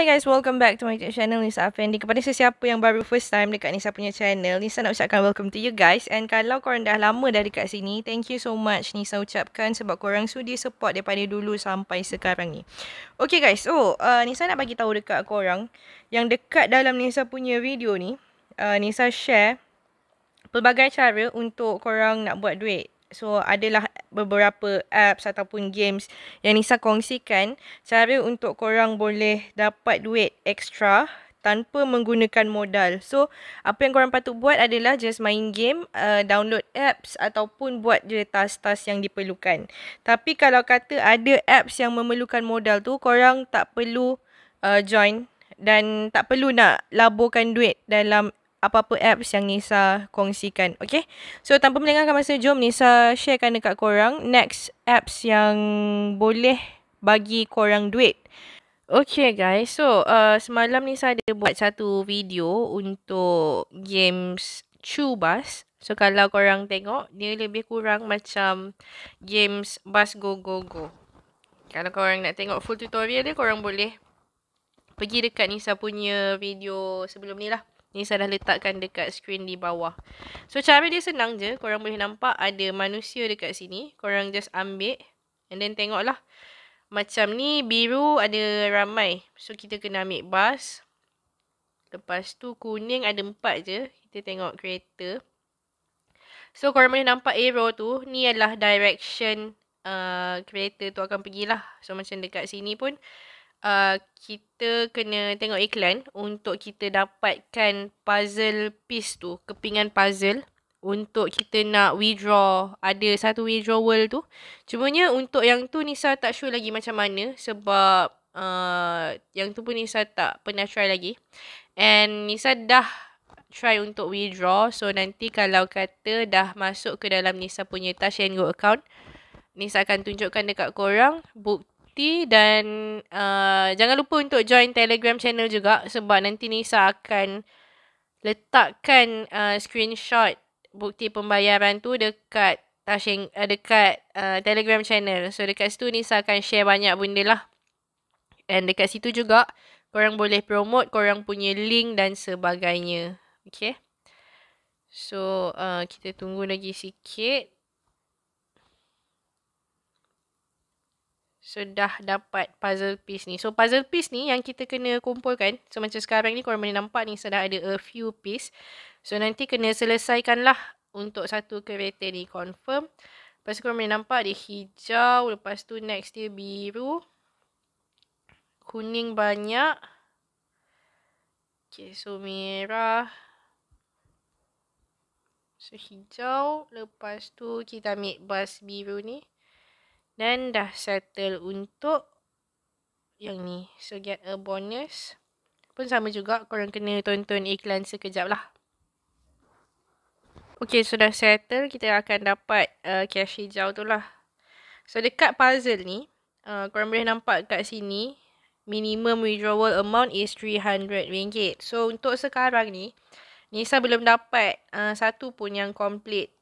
Hi guys, welcome back to my channel Nisa Afendi. Kepada sesiapa yang baru first time dekat Nisa punya channel, Nisa nak ucapkan welcome to you guys. And kalau korang dah lama dah dekat sini, thank you so much Nisa ucapkan sebab korang sudi support daripada dulu sampai sekarang ni. Okay guys, so Nisa nak bagi tahu dekat korang yang dekat dalam Nisa punya video ni, Nisa share pelbagai cara untuk korang nak buat duit. So, adalah beberapa apps ataupun games yang Nisa kongsikan cara untuk korang boleh dapat duit extra tanpa menggunakan modal. So, apa yang korang patut buat adalah just main game, download apps ataupun buat je task-task yang diperlukan. Tapi kalau kata ada apps yang memerlukan modal tu, korang tak perlu join dan tak perlu nak laburkan duit dalam apa-apa apps yang Nisa kongsikan. Okay. So, tanpa melengahkan masa, jom Nisa sharekan dekat korang next apps yang boleh bagi korang duit. Okay guys. So, semalam Nisa ada buat satu video untuk games Chubas. So, kalau korang tengok, dia lebih kurang macam games Bus Go Go Go. Kalau korang nak tengok full tutorial dia, korang boleh pergi dekat Nisa punya video sebelum ni lah. Nisa dah letakkan dekat screen di bawah. So, cara dia senang je. Korang boleh nampak ada manusia dekat sini. Korang just ambil. And then tengoklah. Macam ni biru ada ramai. So, kita kena ambil bus. Lepas tu kuning ada 4 je. Kita tengok kereta. So, korang boleh nampak arrow tu. Ni adalah direction kereta tu akan pergilah. So, macam dekat sini pun. Kita kena tengok iklan untuk kita dapatkan puzzle piece tu, kepingan puzzle untuk kita nak withdraw. Ada satu withdrawal tu. Cumanya untuk yang tu Nisa tak sure lagi macam mana sebab yang tu pun Nisa tak pernah try lagi. And Nisa dah try untuk withdraw. So nanti kalau kata dah masuk ke dalam Nisa punya Touch and Go account, Nisa akan tunjukkan dekat korang bukti. Dan jangan lupa untuk join Telegram channel juga sebab nanti Nisa akan letakkan screenshot bukti pembayaran tu dekat Telegram channel. So dekat situ Nisa akan share banyak benda lah. And dekat situ juga korang boleh promote korang punya link dan sebagainya. Okay. So kita tunggu lagi sikit. So, dah dapat puzzle piece ni. So, puzzle piece ni yang kita kena kumpulkan. So, macam sekarang ni korang boleh nampak ni sudah ada a few piece. So, nanti kena selesaikan lah untuk satu kereta ni. Confirm. Lepas tu korang boleh nampak dia hijau. Lepas tu next dia biru. Kuning banyak. Okay, so merah. So, hijau. Lepas tu kita ambil bus biru ni. Dan dah settle untuk yang ni. So, get a bonus. Pun sama juga. Korang kena tonton iklan sekejap lah. Okay, so dah settle. Kita akan dapat cash hijau tu lah. So, dekat puzzle ni. Korang boleh nampak kat sini. Minimum withdrawal amount is RM300. So, untuk sekarang ni. Nisa belum dapat satu pun yang complete.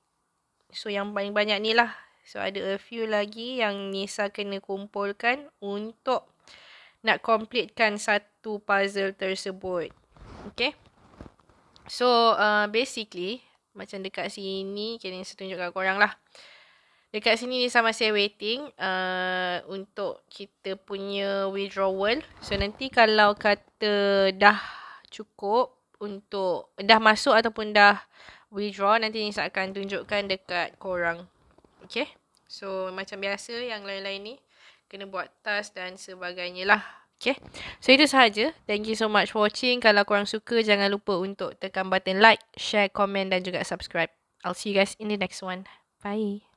So, yang paling banyak ni lah. So, ada a few lagi yang Nisa kena kumpulkan untuk nak completekan satu puzzle tersebut. Okay. So, basically, macam dekat sini, Nisa tunjuk kat korang lah. Dekat sini Nisa masih waiting untuk kita punya withdrawal. So, nanti kalau kata dah cukup untuk, dah masuk ataupun dah withdraw, nanti Nisa akan tunjukkan dekat korang. Okay. So, macam biasa yang lain-lain ni kena buat task dan sebagainya lah. Okay. So, itu sahaja. Thank you so much for watching. Kalau korang suka, jangan lupa untuk tekan button like, share, komen dan juga subscribe. I'll see you guys in the next one. Bye.